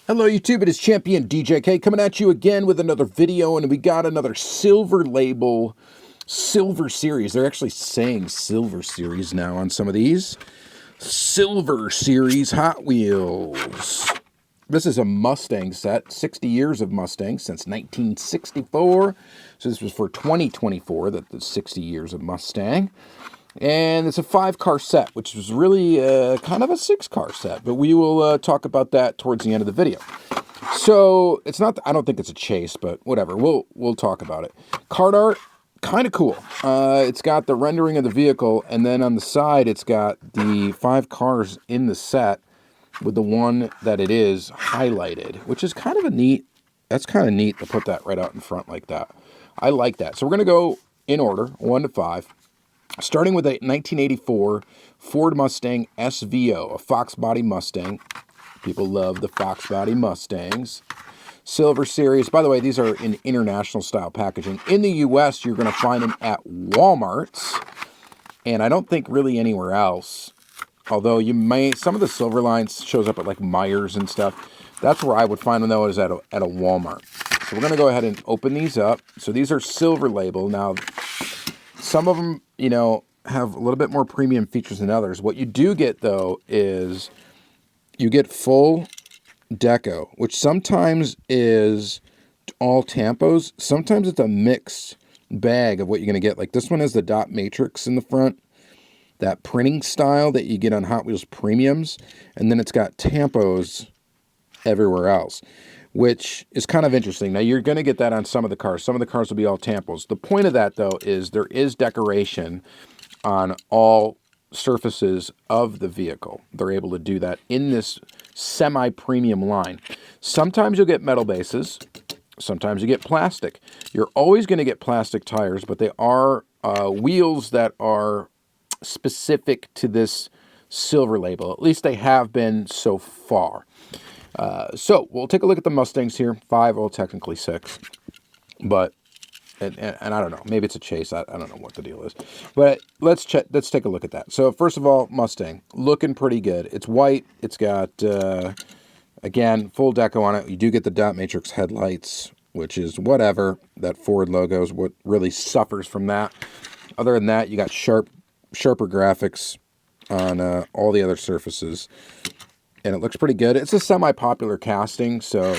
Hello YouTube, it is Championdjk coming at you again with another video, and we got another Silver Label Silver Series. They're actually saying Silver Series now on some of these. Silver Series Hot Wheels. This is a Mustang set, 60 years of Mustang since 1964. So this was for 2024, the 60 years of Mustang. And it's a 5-car set, which is really kind of a 6-car set. But we will talk about that towards the end of the video. So it's not, I don't think it's a chase, but whatever. We'll talk about it. Card art, kind of cool. It's got the rendering of the vehicle, and then on the side, it's got the 5 cars in the set with the one that it is highlighted, which is kind of a neat, that's kind of neat to put that right out in front like that. I like that. So we're going to go in order, 1 to 5. Starting with a 1984 Ford Mustang SVO, a Fox body Mustang. People love the Fox body Mustangs. Silver Series. By the way, these are in international style packaging. In the U.S., you're going to find them at Walmart's, and I don't think really anywhere else. Although you may, some of the Silver lines shows up at like Myers and stuff. That's where I would find them, though, is at a Walmart. So we're going to go ahead and open these up. So these are Silver Label. Now, some of them, you know, have a little bit more premium features than others. What you do get, though, is you get full deco, which sometimes is all tampos. Sometimes it's a mixed bag of what you're going to get. Like this one has the dot matrix in the front, that printing style that you get on Hot Wheels Premiums. And then it's got tampos everywhere else, which is kind of interesting. Now, you're going to get that on some of the cars. Some of the cars will be all tampos. The point of that, though, is there is decoration on all surfaces of the vehicle. They're able to do that in this semi-premium line. Sometimes you'll get metal bases. Sometimes you get plastic. You're always going to get plastic tires, but they are wheels that are specific to this Silver Label. At least they have been so far. So we'll take a look at the Mustangs here. 5, well, technically 6, but and I don't know. Maybe it's a chase. I don't know what the deal is, but let's check. Let's take a look at that. So first of all, Mustang looking pretty good. It's white. It's got again full deco on it. You do get the dot matrix headlights, which is whatever. That Ford logo is what really suffers from that. Other than that, you got sharper graphics on all the other surfaces. And it looks pretty good. It's a semi-popular casting, so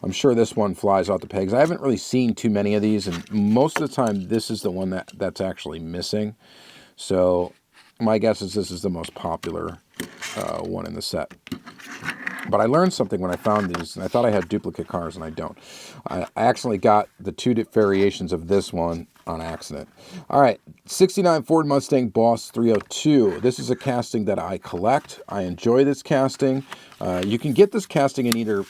I'm sure this one flies out the pegs. I haven't really seen too many of these, and most of the time, this is the one that's actually missing. So my guess is this is the most popular one in the set. But I learned something when I found these, and I thought I had duplicate cars, and I don't. I actually got the 2 variations of this one on accident. All right, 69 Ford Mustang Boss 302. This is a casting that I collect. I enjoy this casting. You can get this casting in either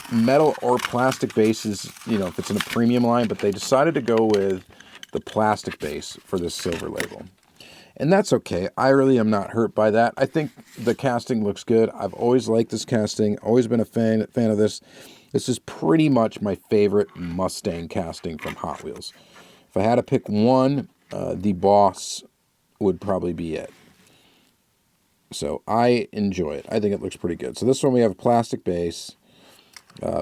metal or plastic bases, you know, if it's in a premium line, but they decided to go with the plastic base for this Silver Label. And that's okay. I really am not hurt by that. I think the casting looks good. I've always liked this casting. Always been a fan of this. This is pretty much my favorite Mustang casting from Hot Wheels. If I had to pick one, the Boss would probably be it. So I enjoy it. I think it looks pretty good. So this one we have a plastic base,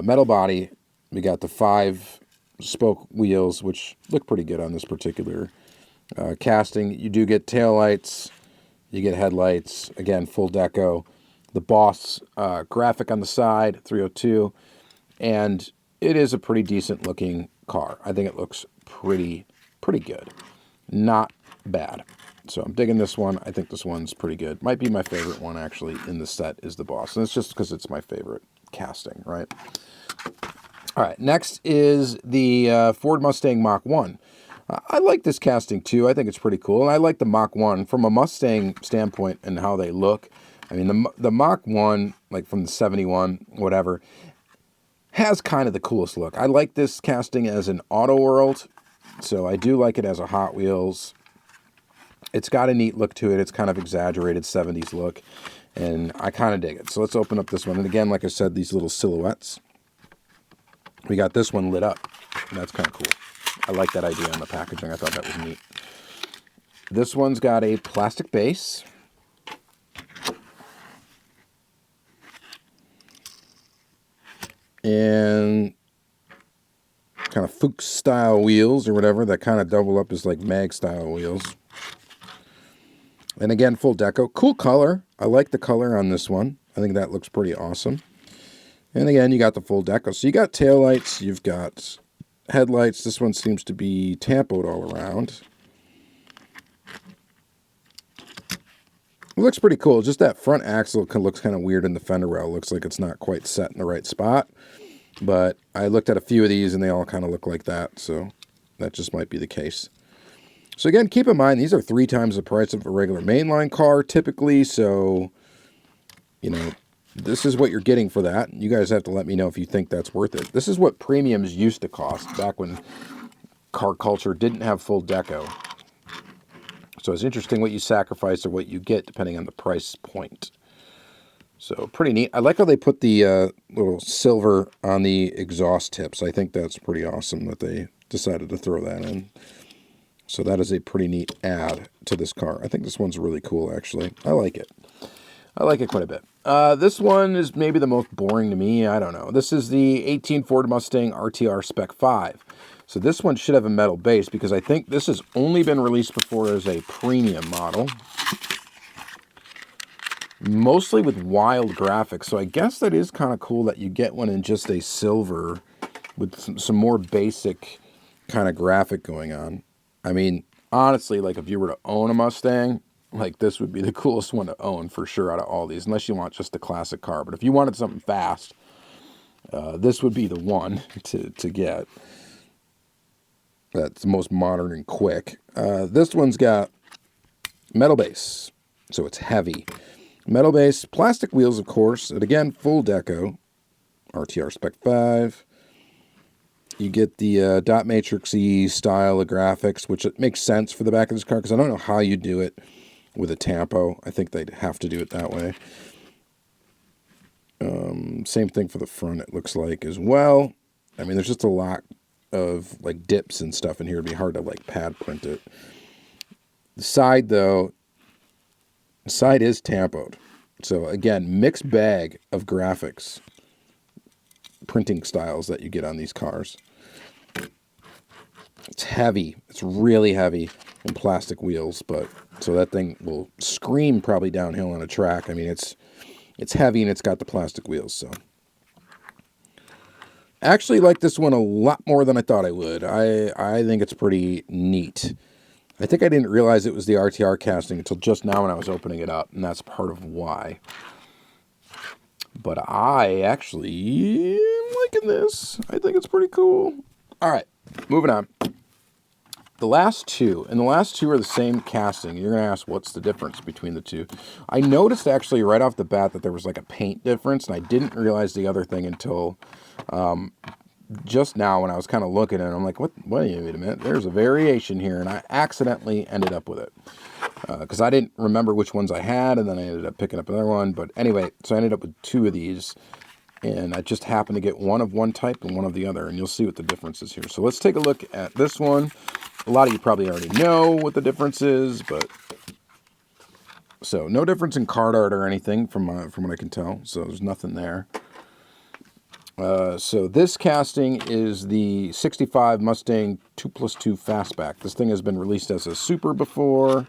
metal body. We got the 5 spoke wheels, which look pretty good on this particular casting. You do get taillights, you get headlights, again, full deco. The Boss graphic on the side, 302, and it is a pretty decent looking car. I think it looks pretty good. Not bad. So I'm digging this one. I think this one's pretty good. Might be my favorite one, actually, in the set is the Boss. And it's just because it's my favorite casting, right? All right, next is the Ford Mustang Mach 1. I like this casting too. I think it's pretty cool. And I like the Mach 1 from a Mustang standpoint and how they look. I mean, the Mach 1, like from the 71, whatever, has kind of the coolest look. I like this casting as an Auto World, so I do like it as a Hot Wheels. It's got a neat look to it. It's kind of exaggerated 70s look, and I kind of dig it. So let's open up this one. And again, like I said, these little silhouettes. We got this one lit up. That's kind of cool. I like that idea on the packaging. I thought that was neat. This one's got a plastic base. And kind of Fuchs style wheels or whatever that kind of double up as like mag style wheels. And again, full deco. Cool color. I like the color on this one. I think that looks pretty awesome. And again, you got the full deco. So you got taillights, you've got headlights. This one seems to be tampoed all around. It looks pretty cool. Just that front axle looks kind of weird in the fender well. It looks like it's not quite set in the right spot. But I looked at a few of these and they all kind of look like that. So that just might be the case. So again, keep in mind, these are 3 times the price of a regular mainline car typically. So, you know, this is what you're getting for that. You guys have to let me know if you think that's worth it. This is what premiums used to cost back when car culture didn't have full deco. So it's interesting what you sacrifice or what you get depending on the price point. So pretty neat. I like how they put the little silver on the exhaust tips. I think that's pretty awesome that they decided to throw that in. So that is a pretty neat add to this car. I think this one's really cool, actually. I like it. I like it quite a bit. This one is maybe the most boring to me. I don't know. This is the 18 Ford Mustang RTR Spec 5. So this one should have a metal base because I think this has only been released before as a premium model. Mostly with wild graphics. So I guess that is kind of cool that you get one in just a silver with some more basic kind of graphic going on. I mean, honestly, like if you were to own a Mustang, like this would be the coolest one to own for sure out of all these, unless you want just a classic car. But if you wanted something fast, this would be the one to get. That's the most modern and quick. This one's got metal base, so it's heavy. Metal base, plastic wheels, of course, and again, full deco, RTR Spec 5. You get the dot matrix-y style of graphics, which it makes sense for the back of this car, because I don't know how you do it with a tampo. I think they'd have to do it that way. Same thing for the front, it looks like, as well. I mean, there's just a lot of, like, dips and stuff in here. It'd be hard to, like, pad print it. The side, though, the side is tampoed. So, again, mixed bag of graphics, printing styles that you get on these cars. It's heavy. It's really heavy in plastic wheels, but so that thing will scream probably downhill on a track. I mean, it's heavy and it's got the plastic wheels, so. I actually like this one a lot more than I thought I would. I think it's pretty neat. I think I didn't realize it was the RTR casting until just now when I was opening it up, and that's part of why. But I actually am liking this. I think it's pretty cool. All right, moving on. The last two, and the last two are the same casting. You're going to ask, what's the difference between the two? I noticed actually right off the bat that there was like a paint difference, and I didn't realize the other thing until just now when I was kind of looking at it. I'm like, wait a minute, there's a variation here, and I accidentally ended up with it. Because I didn't remember which ones I had, and then I ended up picking up another one. But anyway, so I ended up with 2 of these, and I just happened to get one of one type and one of the other, and you'll see what the difference is here. So let's take a look at this one. A lot of you probably already know what the difference is, but so no difference in card art or anything from what I can tell. So there's nothing there. So this casting is the 65 Mustang 2+2 Fastback. This thing has been released as a Super before.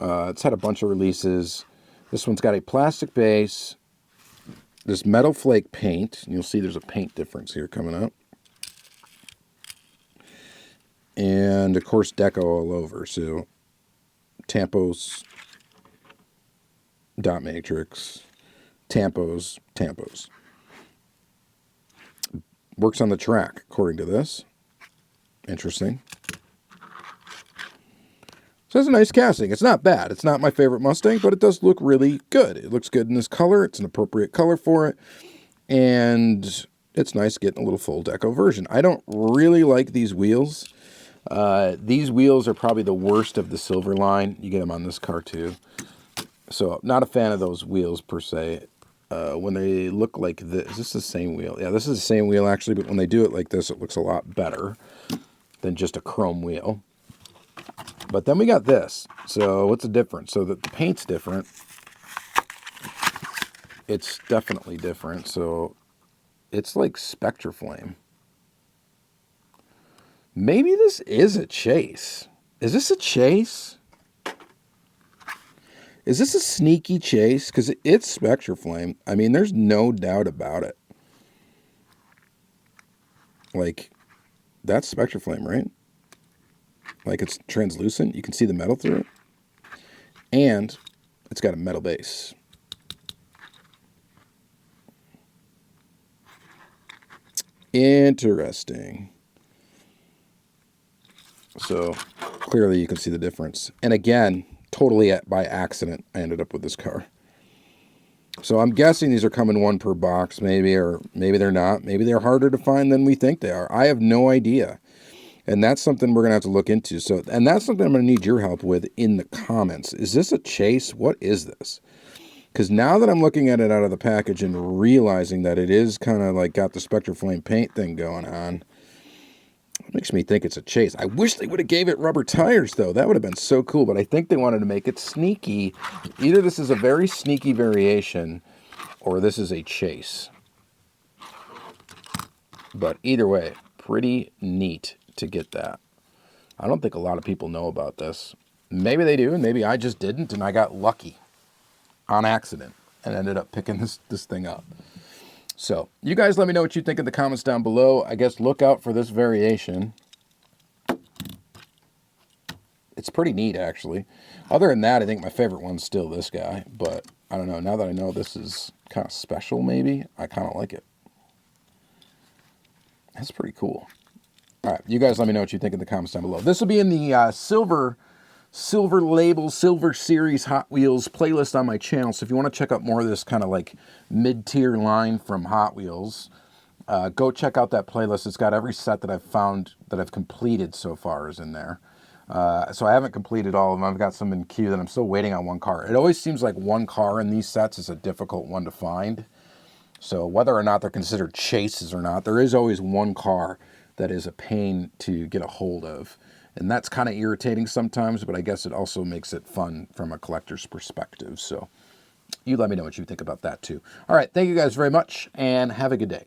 It's had a bunch of releases. This one's got a plastic base, this metal flake paint. You'll see there's a paint difference here coming up. And, of course, deco all over. So, tampos, dot matrix, tampos. Works on the track, according to this. Interesting. So it's a nice casting. It's not bad. It's not my favorite Mustang, but it does look really good. It looks good in this color. It's an appropriate color for it. And it's nice getting a little full deco version. I don't really like these wheels. These wheels are probably the worst of the silver line. You get them on this car too. So not a fan of those wheels per se. When they look like this, is this the same wheel? Yeah, this is the same wheel actually, but when they do it like this, it looks a lot better than just a chrome wheel. But then we got this. So what's the difference? So the paint's different. It's definitely different. So It's like Spectraflame. Maybe this is a chase. Is this a chase? Is this a sneaky chase? Because it's Spectraflame. I mean, there's no doubt about it. Like, that's Spectraflame, right? Like, it's translucent. You can see the metal through it. And it's got a metal base. Interesting. So, clearly you can see the difference. And again, totally by accident, I ended up with this car. So I'm guessing these are coming one per box, maybe, or maybe they're not. Maybe they're harder to find than we think they are. I have no idea. And that's something we're going to have to look into. So, and that's something I'm going to need your help with in the comments. Is this a chase? What is this? Because now that I'm looking at it out of the package and realizing that it is kind of like got the Spectraflame paint thing going on, it makes me think it's a chase. I wish they would have gave it rubber tires, though. That would have been so cool. But I think they wanted to make it sneaky. Either this is a very sneaky variation or this is a chase. But either way, pretty neat to get that. I don't think a lot of people know about this. Maybe they do, and maybe I just didn't, and I got lucky on accident and ended up picking this thing up. So, you guys let me know what you think in the comments down below. I guess look out for this variation. It's pretty neat, actually. Other than that, I think my favorite one's still this guy. But, I don't know, now that I know this is kind of special, maybe, I kind of like it. That's pretty cool. All right, you guys let me know what you think in the comments down below. This will be in the Silver Label, Silver Series Hot Wheels playlist on my channel. So if you want to check out more of this kind of like mid-tier line from Hot Wheels, go check out that playlist. It's got every set that I've found that I've completed so far is in there. So I haven't completed all of them. I've got some in queue that I'm still waiting on one car. It always seems like one car in these sets is a difficult one to find. So whether or not they're considered chases or not, there is always one car that is a pain to get a hold of. And that's kind of irritating sometimes, but I guess it also makes it fun from a collector's perspective. So you let me know what you think about that too. All right, thank you guys very much, and have a good day.